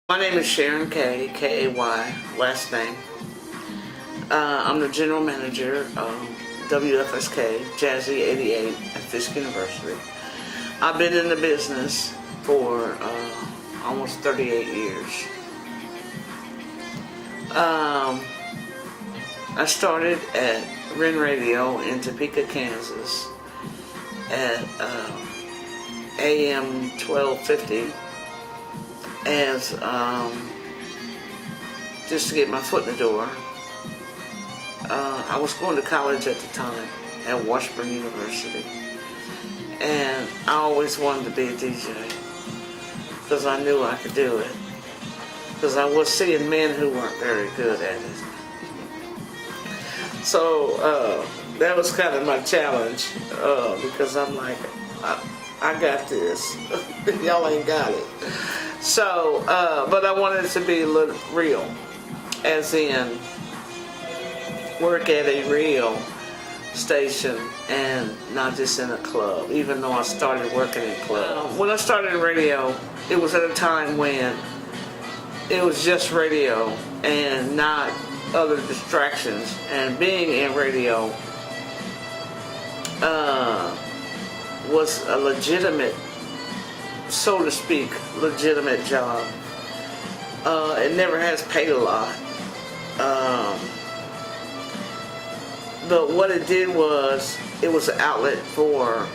My name is Sharon Kay, K-A-Y, last name. I'm the general manager of WFSK, Jazzy 88 at Fisk University. I've been in the business for almost 38 years. I started at Ren Radio in Topeka, Kansas at AM 1250 as just to get my foot in the door. I was going to college at the time at Washburn University, and I always wanted to be a DJ because I knew I could do it, because I was seeing men who weren't very good at it. So that was kind of my challenge, because I'm like, I got this. Y'all ain't got it. So, but I wanted it to be a little real, as in work at a real station and not just in a club, even though I started working in clubs. When I started in radio, it was at a time when it was just radio and not other distractions, and being in radio was a legitimate, so to speak, legitimate job. It never has paid a lot. But what it did was, it was an outlet for,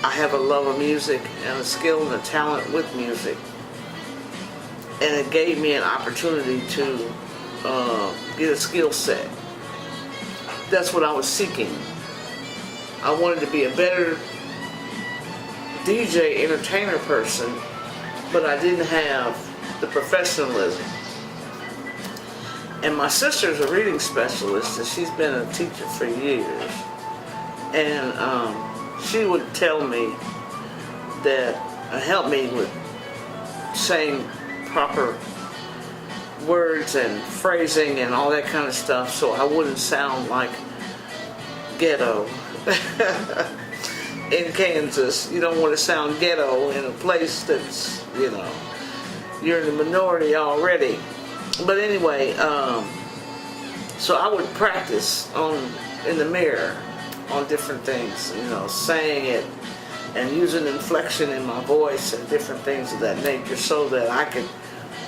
I have a love of music and a skill and a talent with music. And it gave me an opportunity to get a skill set. That's what I was seeking. I wanted to be a better DJ, entertainer person, but I didn't have the professionalism. And my sister's a reading specialist, and she's been a teacher for years. And she would tell me that, help me with saying proper words and phrasing and all that kind of stuff, so I wouldn't sound like ghetto. In Kansas, you don't want to sound ghetto in a place that's, you know, you're in the minority already. But anyway, so I would practice in the mirror on different things, you know, saying it and using inflection in my voice and different things of that nature, so that I could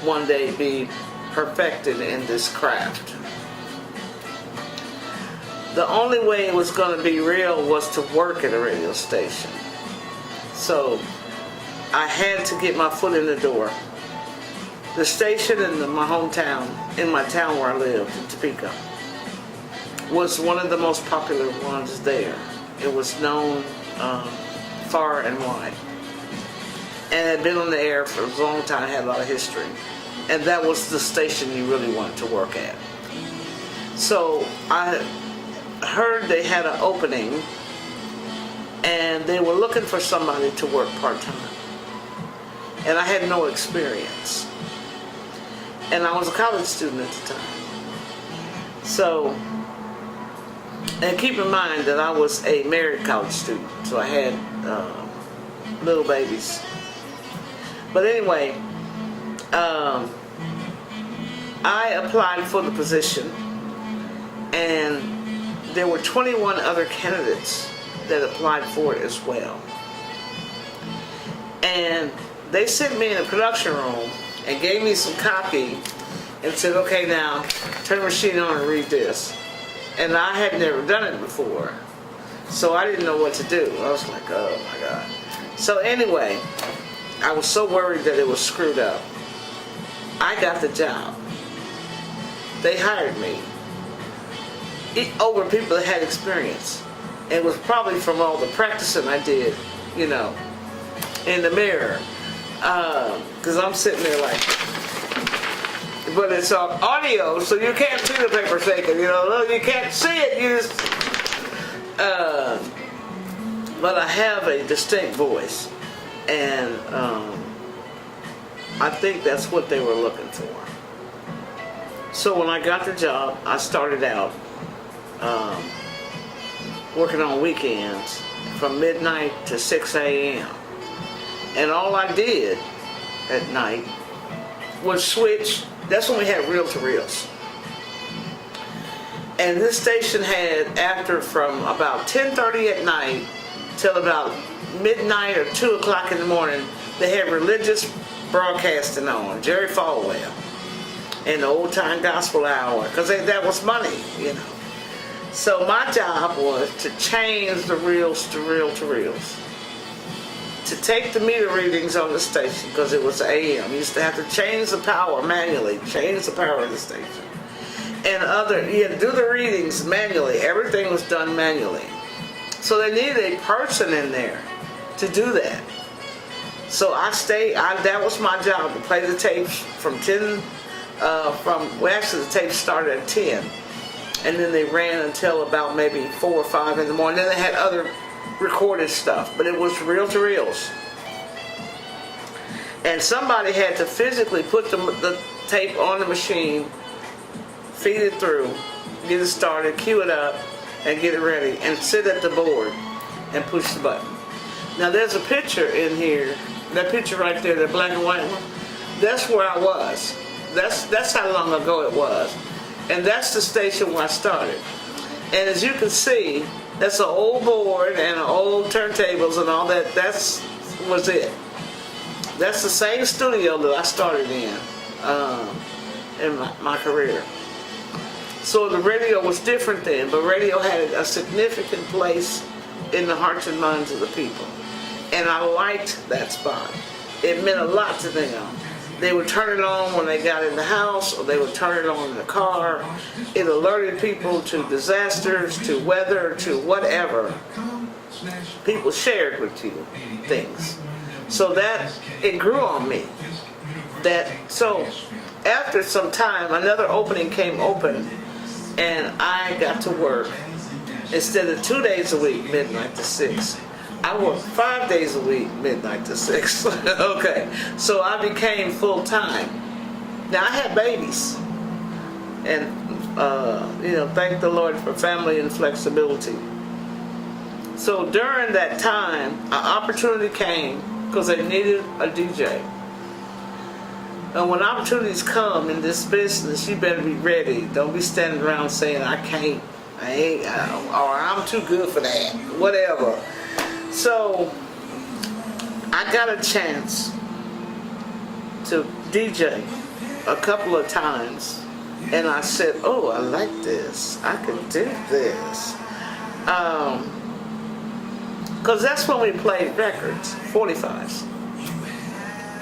one day be perfected in this craft. The only way it was going to be real was to work at a radio station. So I had to get my foot in the door. The station in my hometown, in my town where I lived, in Topeka, was one of the most popular ones there. It was known far and wide, and had been on the air for a long time, had a lot of history. And that was the station you really wanted to work at. So I heard they had an opening, and they were looking for somebody to work part-time. And I had no experience. And I was a college student at the time. So, and keep in mind that I was a married college student, so I had little babies. But anyway, I applied for the position, and there were 21 other candidates that applied for it as well. And they sent me in a production room and gave me some copy and said, okay, now turn the machine on and read this. And I had never done it before, so I didn't know what to do. I was like, oh my God. So anyway, I was so worried that it was screwed up. I got the job. They hired me over people that had experience. It was probably from all the practicing I did, you know, in the mirror. Because I'm sitting there like, but it's on audio, so you can't see the paper shaking, you know, you can't see it, you just, but I have a distinct voice, and I think that's what they were looking for. So when I got the job, I started out working on weekends from midnight to 6 a.m. And all I did at night would switch. That's when we had reel-to-reels. And this station had, after from about 10:30 at night till about midnight or 2 o'clock in the morning, they had religious broadcasting on, Jerry Falwell, and the Old Time Gospel Hour, because that was money, you know. So my job was to change the reels to reel-to-reels, to take the meter readings on the station, because it was AM. You used to have to change the power manually, change the power of the station. And you had to do the readings manually. Everything was done manually. So they needed a person in there to do that. So that was my job, to play the tapes from 10, actually the tapes started at 10. And then they ran until about maybe 4 or 5 in the morning. Then they had other recorded stuff, but it was reel-to-reels. And somebody had to physically put the tape on the machine, feed it through, get it started, cue it up, and get it ready, and sit at the board and push the button. Now there's a picture in here, that picture right there, the black and white one, that's where I was. That's how long ago it was. And that's the station where I started. And as you can see, that's an old board and old turntables and all that. Was it. That's the same studio that I started in my career. So the radio was different then, but radio had a significant place in the hearts and minds of the people. And I liked that spot. It meant a lot to them. They would turn it on when they got in the house, or they would turn it on in the car. It alerted people to disasters, to weather, to whatever. People shared with you things. So it grew on me. So after some time, another opening came open, and I got to work. Instead of 2 days a week, midnight to 6, I worked 5 days a week, midnight to 6. Okay, so I became full-time. Now I had babies, and thank the Lord for family and flexibility. So during that time, an opportunity came because they needed a DJ. And when opportunities come in this business, you better be ready. Don't be standing around saying, I can't, or I'm too good for that, whatever. So I got a chance to DJ a couple of times, and I said, oh, I like this. I can do this. Because that's when we played records, 45s,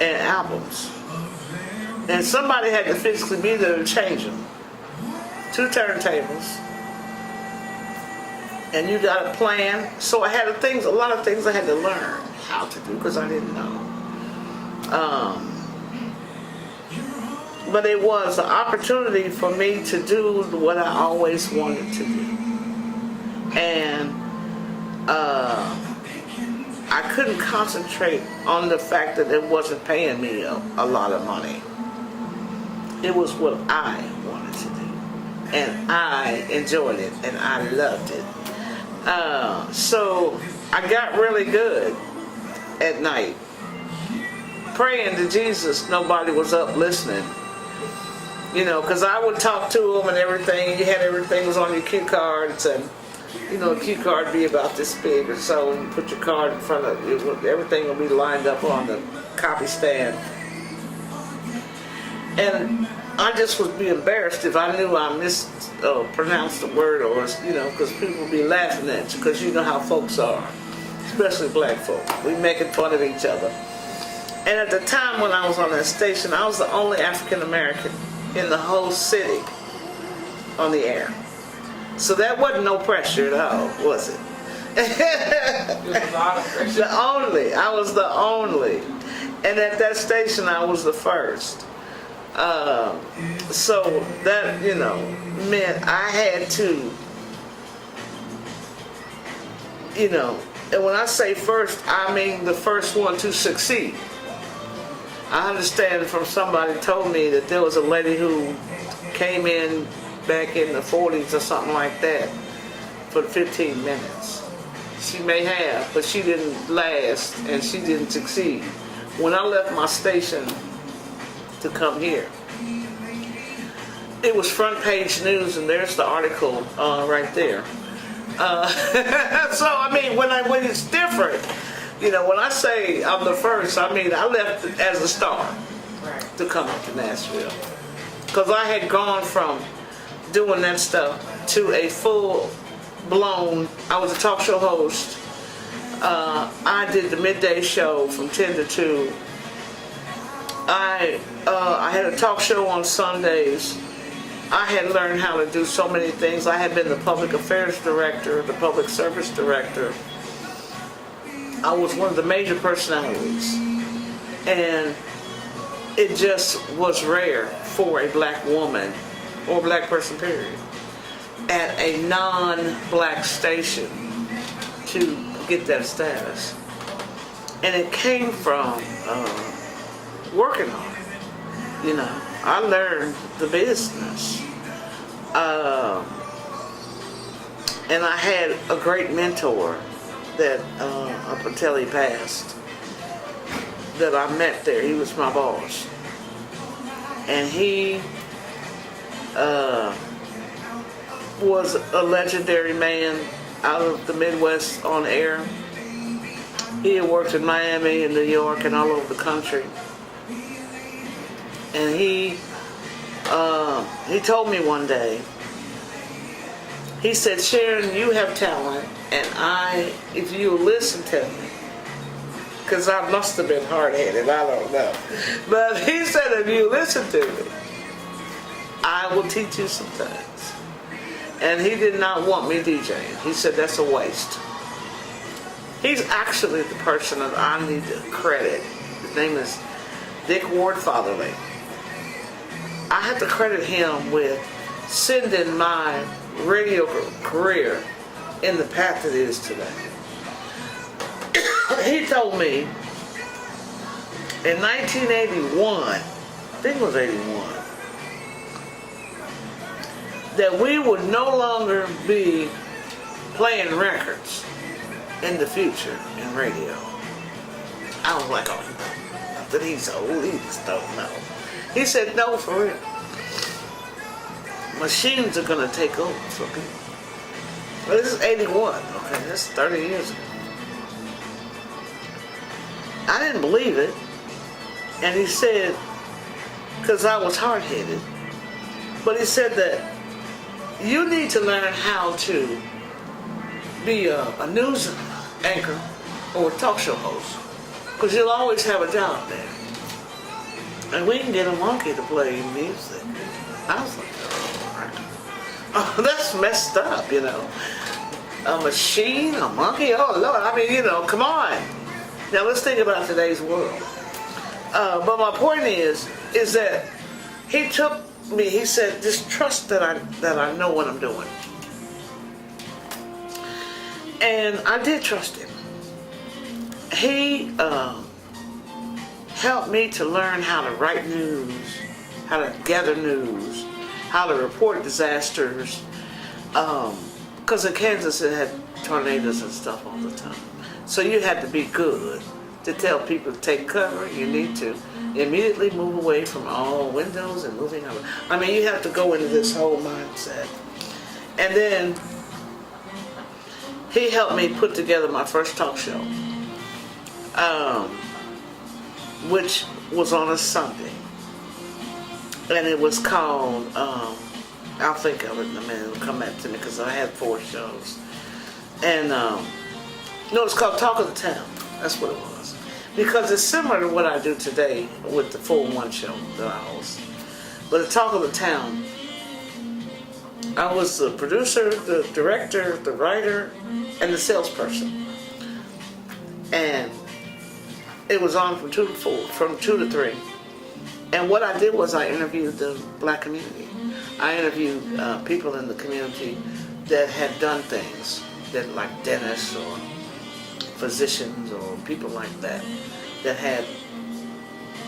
and albums. And somebody had to physically be there to change them. 2 turntables. And you got a plan. So I had a lot of things I had to learn how to do because I didn't know. But it was an opportunity for me to do what I always wanted to do. And I couldn't concentrate on the fact that it wasn't paying me a lot of money. It was what I wanted to do. And I enjoyed it, and I loved it. So I got really good at night. Praying to Jesus, nobody was up listening. Because I would talk to them and everything. You had everything was on your cue cards, and a cue card would be about this big or so, and you put your card in front of it. Everything will be lined up on the copy stand. And I just would be embarrassed if I knew I mispronounced the word, or because people would be laughing at you, because you know how folks are, especially black folk. We making fun of each other. And at the time when I was on that station, I was the only African American in the whole city on the air. So that wasn't no pressure at all, was it? I was the only. And at that station, I was the first. So that, meant I had to, and when I say first, I mean the first one to succeed. I understand from somebody told me that there was a lady who came in back in the 40s or something like that for 15 minutes. She may have, but she didn't last and she didn't succeed. When I left my station to come here. It was front page news, and there's the article right there. So I mean, when it's different, you know, when I say I'm the first, I mean I left as a star to come up to Nashville, because I had gone from doing that stuff to a full-blown. I was a talk show host. I did the midday show from 10 to 2. I had a talk show on Sundays. I had learned how to do so many things. I had been the public affairs director, the public service director. I was one of the major personalities. And it just was rare for a black woman, or a black person period, at a non-black station to get that status. And it came from working hard. You know, I learned the business. And I had a great mentor that up until he passed, that I met there. He was my boss. And he was a legendary man out of the Midwest on air. He had worked in Miami and New York and all over the country. And he told me one day, he said, Sharon, you have talent, and if you listen to me, because I must have been hard-headed, I don't know. But he said, if you listen to me, I will teach you some things. And he did not want me DJing. He said, that's a waste. He's actually the person that I need to credit. His name is Dick Ward Fatherly. I have to credit him with sending my radio career in the path it is today. He told me in 1981, I think it was 81, that we would no longer be playing records in the future in radio. I was like, oh, not that he's old, he just don't know. He said, no, for real. Machines are going to take over for people. Well, this is 81, okay, that's 30 years ago. I didn't believe it. And he said, because I was hard-headed, but he said that you need to learn how to be a news anchor or a talk show host, because you'll always have a job there. And we can get a monkey to play music. I was like, oh, that's messed up, you know. A machine, a monkey, oh Lord, I mean, you know, come on. Now let's think about today's world. But my point is that he took me, he said, just trust that I know what I'm doing. And I did trust him. He helped me to learn how to write news, how to gather news, how to report disasters. Because in Kansas it had tornadoes and stuff all the time. So you had to be good to tell people to take cover. You need to immediately move away from all windows and moving over. I mean, you have to go into this whole mindset. And then he helped me put together my first talk show, which was on a Sunday. And it was called, I'll think of it in a minute, it'll come back to me because I had 4 shows. And no, it's called Talk of the Town. That's what it was. Because it's similar to what I do today with the 4-1 show that I host. But the Talk of the Town, I was the producer, the director, the writer, and the salesperson. And it was on from 2 to 4, from 2 to 3. And what I did was I interviewed the black community. I interviewed people in the community that had done things, that like dentists or physicians or people like that had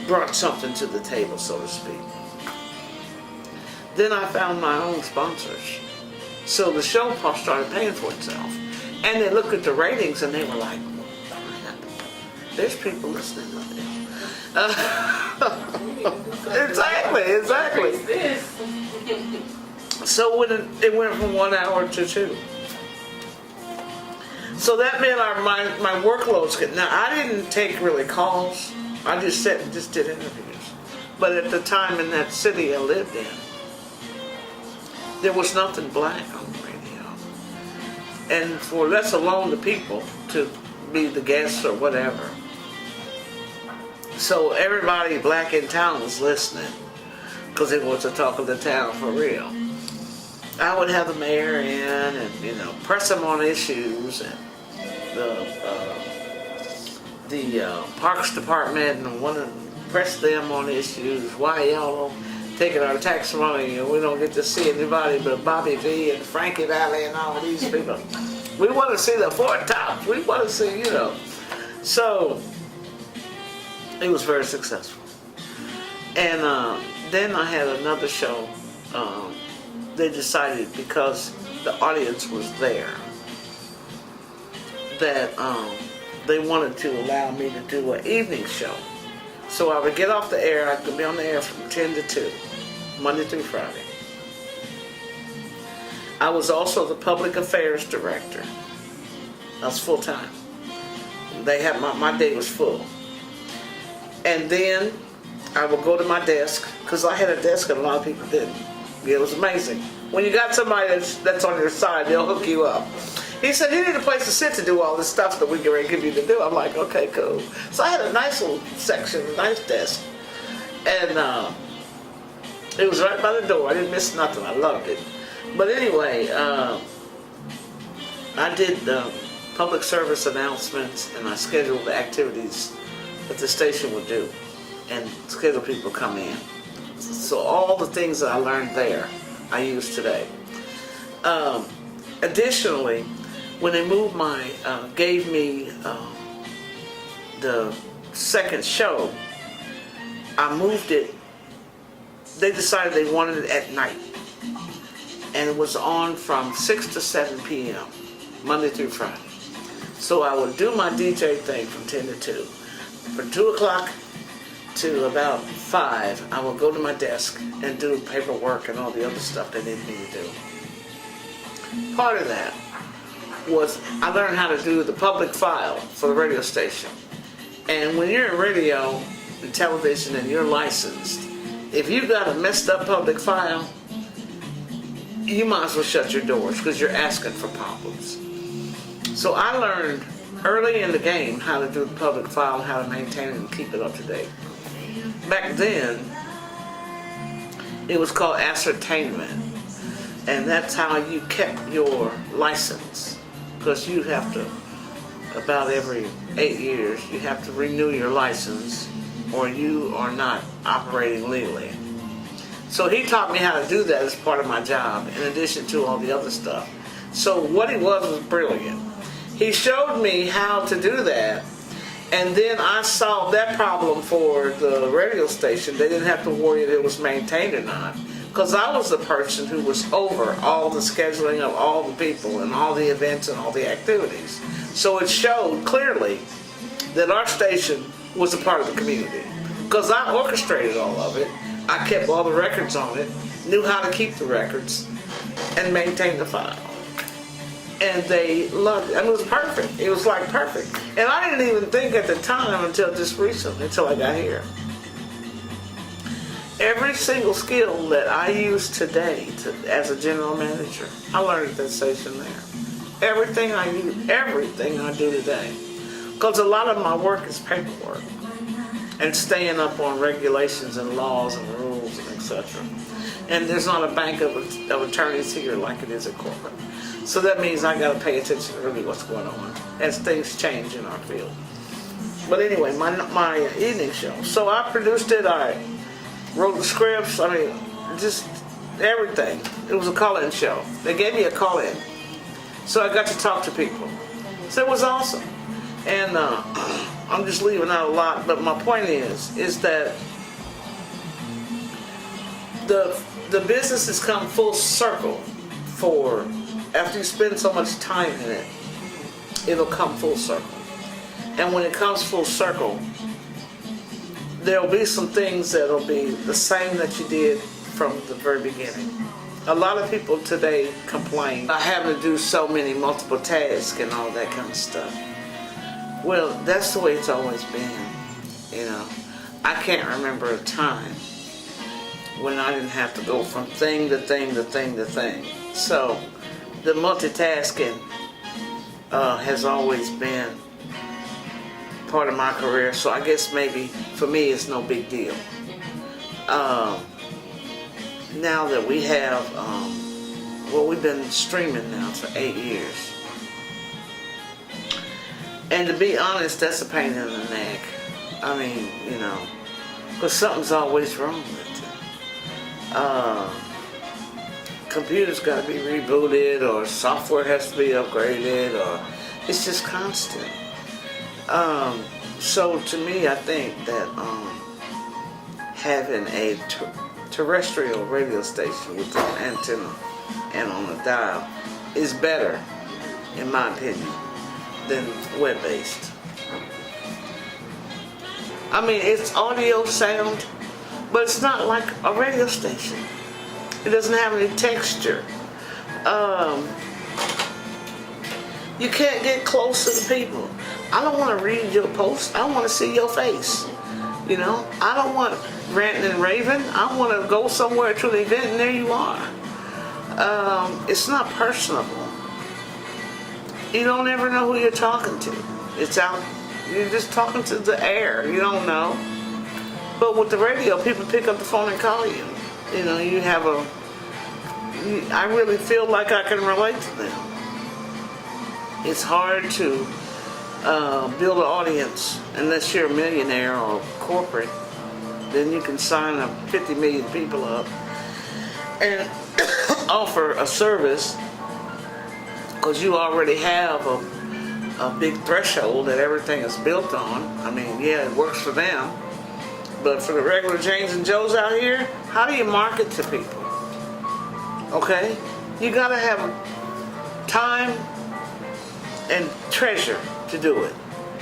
brought something to the table, so to speak. Then I found my own sponsors. So the show started paying for itself. And they looked at the ratings and they were like, there's people listening out there. Exactly. So when it went from 1 hour to 2. So that meant my workloads get. Now I didn't take really calls. I just sat and just did interviews. But at the time in that city I lived in, there was nothing black on the radio. And for let alone the people to be the guests or whatever. So everybody black in town was listening because it was the talk of the town for real. I would have the mayor in and, press them on issues, and the Parks Department and want to press them on issues. Why y'all taking our tax money and we don't get to see anybody but Bobby V and Frankie Valley and all these people. We want to see the Four Tops. We want to see, So it was very successful. And then I had another show. They decided, because the audience was there, that they wanted to allow me to do an evening show. So I would get off the air. I could be on the air from 10 to 2, Monday through Friday. I was also the public affairs director. I was full time. They had my day was full. And then I would go to my desk, because I had a desk and a lot of people didn't. It was amazing. When you got somebody that's on your side, they'll hook you up. He said, you need a place to sit to do all this stuff that we can give you to do. I'm like, okay, cool. So I had a nice little section, a nice desk. And it was right by the door. I didn't miss nothing. I loved it. But anyway, I did public service announcements, and I scheduled the activities that the station would do and schedule people to come in. So all the things that I learned there, I use today. Additionally, when they gave me the second show, I moved it. They decided they wanted it at night. And it was on from 6 to 7 p.m., Monday through Friday. So I would do my DJ thing from 10 to 2. From 2 o'clock to about 5, I would go to my desk and do paperwork and all the other stuff they needed me to do. Part of that was I learned how to do the public file for the radio station. And when you're in radio and television and you're licensed, if you've got a messed up public file, you might as well shut your doors, because you're asking for problems. So I learned early in the game how to do the public file, how to maintain it and keep it up to date. Back then, it was called ascertainment, and that's how you kept your license, because you have to, about every 8 years, you have to renew your license, or you are not operating legally. So he taught me how to do that as part of my job, in addition to all the other stuff. So what he was brilliant. He showed me how to do that, and then I solved that problem for the radio station. They didn't have to worry if it was maintained or not, because I was the person who was over all the scheduling of all the people and all the events and all the activities. So it showed clearly that our station was a part of the community, because I orchestrated all of it. I kept all the records on it, knew how to keep the records, and maintain the file. And they loved it. I mean, it was perfect. It was like perfect. And I didn't even think at the time until just recently, until I got here. Every single skill that I use today as a general manager, I learned at that station there. Everything I do today. Because a lot of my work is paperwork and staying up on regulations and laws and rules and etc. And there's not a bank of attorneys here like it is at corporate. So that means I got to pay attention to really what's going on as things change in our field. But anyway, my evening show. So I produced it. I wrote the scripts. I mean, just everything. It was a call-in show. They gave me a call-in, so I got to talk to people. So it was awesome. And I'm just leaving out a lot, but my point is that the business has come full circle for. After you spend so much time in it, it'll come full circle. And when it comes full circle, there'll be some things that'll be the same that you did from the very beginning. A lot of people today complain about having to do so many multiple tasks and all that kind of stuff. Well, that's the way it's always been, you know. I can't remember a time when I didn't have to go from thing to thing to thing to thing. So the multitasking has always been part of my career, so I guess maybe for me it's no big deal. Now that we have, we've been streaming now for 8 years. And to be honest, that's a pain in the neck. I mean, you know, because something's always wrong with it. Computers got to be rebooted, or software has to be upgraded, or it's just constant. So to me, I think that having a terrestrial radio station with an antenna and on a dial is better, in my opinion, than web-based. I mean, it's audio sound, but it's not like a radio station. It doesn't have any texture. You can't get close to the people. I don't want to read your post. I want to see your face. You know, I don't want ranting and raving. I want to go somewhere to an event and there you are. It's not personable. You don't ever know who you're talking to. It's out. You're just talking to the air. You don't know. But with the radio, people pick up the phone and call you. You know, you have I really feel like I can relate to them. It's hard to build an audience unless you're a millionaire or corporate. Then you can sign up 50 million people up and offer a service because you already have a big threshold that everything is built on. I mean, yeah, it works for them. But for the regular James and Joes out here, how do you market to people? Okay? You gotta have time and treasure to do it.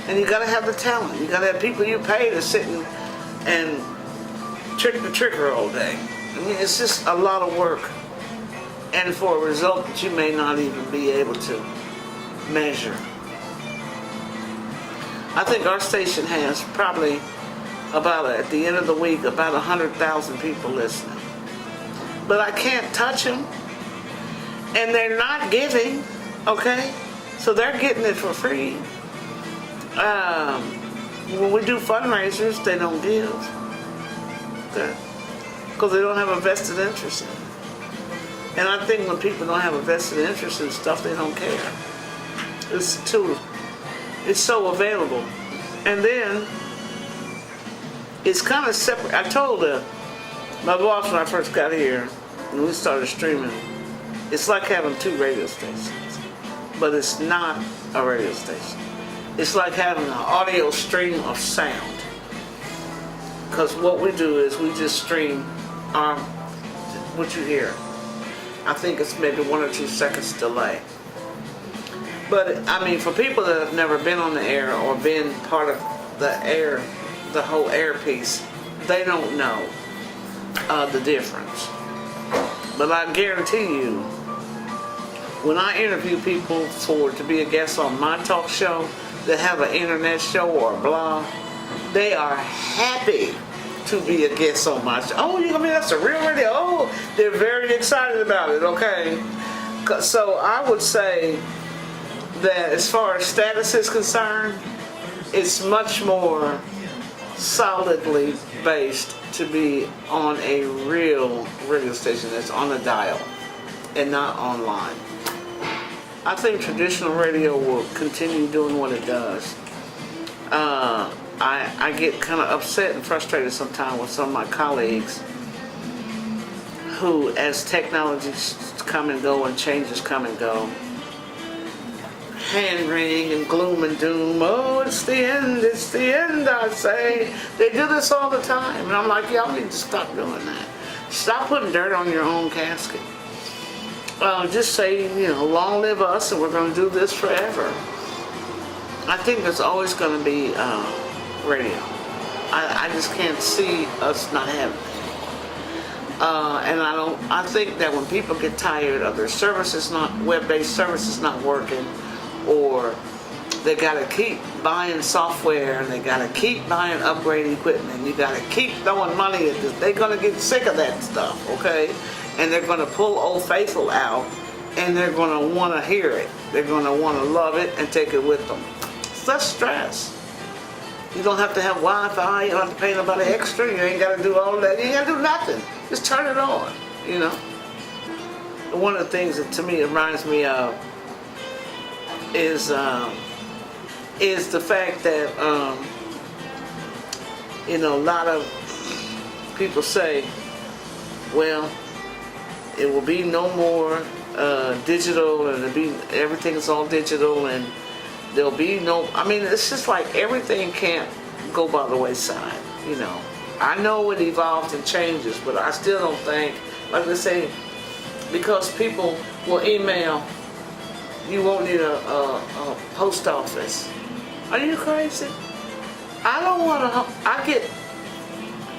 And you gotta have the talent. You gotta have people you pay to sit and trick the tricker all day. I mean, it's just a lot of work. And for a result that you may not even be able to measure. I think our station has probably at the end of the week, about 100,000 people listening. But I can't touch them. And they're not giving, okay? So they're getting it for free. When we do fundraisers, they don't give. Okay? Because they don't have a vested interest in it. And I think when people don't have a vested interest in stuff, they don't care. It's so available. And then, it's kind of separate. I told my boss when I first got here, and we started streaming, it's like having 2 radio stations. But it's not a radio station. It's like having an audio stream of sound. Because what we do is we just stream what you hear. I think it's maybe 1 or 2 seconds delay. But I mean, for people that have never been on the air or been part of the air, the whole air piece, they don't know the difference. But I guarantee you, when I interview people to be a guest on my talk show that have an internet show or a blog, they are happy to be a guest on my show. Oh, you mean that's a real radio? Oh, they're very excited about it, okay? So I would say that as far as status is concerned, it's much more solidly based to be on a real radio station that's on a dial and not online. I think traditional radio will continue doing what it does. I get kind of upset and frustrated sometimes with some of my colleagues who, as technologies come and go and changes come and go, hand wring and gloom and doom. Oh, it's the end, I say. They do this all the time. And I'm like, y'all need to stop doing that. Stop putting dirt on your own casket. Just say, long live us and we're going to do this forever. I think there's always going to be radio. I just can't see us not having it. And I think that when people get tired of their services not, web-based services not working, or they gotta keep buying software and they gotta keep buying upgraded equipment, you gotta keep throwing money at this, they're gonna get sick of that stuff, okay? And they're gonna pull Old Faithful out, and they're gonna wanna hear it. They're gonna wanna love it and take it with them. It's less stress. You don't have to have Wi-Fi, you don't have to pay nobody extra, you ain't gotta do all that, you ain't gotta do nothing. Just turn it on, you know. One of the things that to me it reminds me of is the fact that you know, a lot of people say, well, it will be no more digital, and everything's all digital, and there'll be no, I mean, it's just like everything can't go by the wayside, you know. I know it evolves and changes, but I still don't think, like they say, because people will email, you won't need a post office. Are you crazy? I don't want to,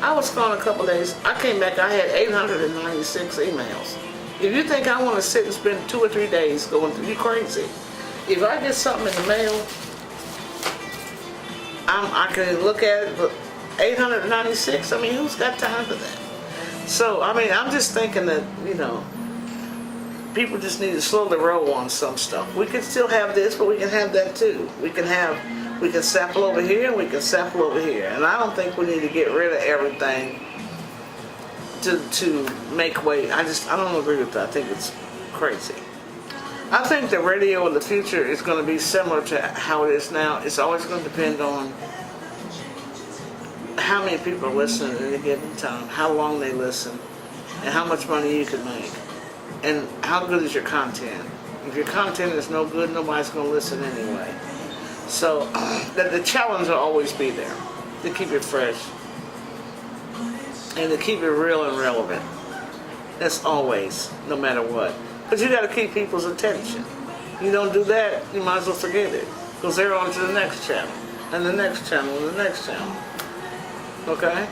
I was gone a couple days, I came back, I had 896 emails. If you think I want to sit and spend 2 or 3 days going through, you crazy. If I get something in the mail, I can look at it, but 896, I mean, who's got time for that? So, I mean, I'm just thinking that, you know, people just need to slowly roll on some stuff. We can still have this, but we can have that too. We can sample over here and we can sample over here. And I don't think we need to get rid of everything to make way. I don't agree with that. I think it's crazy. I think the radio in the future is going to be similar to how it is now. It's always going to depend on how many people are listening at any given time, how long they listen, and how much money you can make, and how good is your content. If your content is no good, nobody's going to listen anyway. So the challenge will always be there, to keep it fresh and to keep it real and relevant. That's always, no matter what. Because you got to keep people's attention. You don't do that, you might as well forget it, because they're on to the next channel, and the next channel, and the next channel. Okay?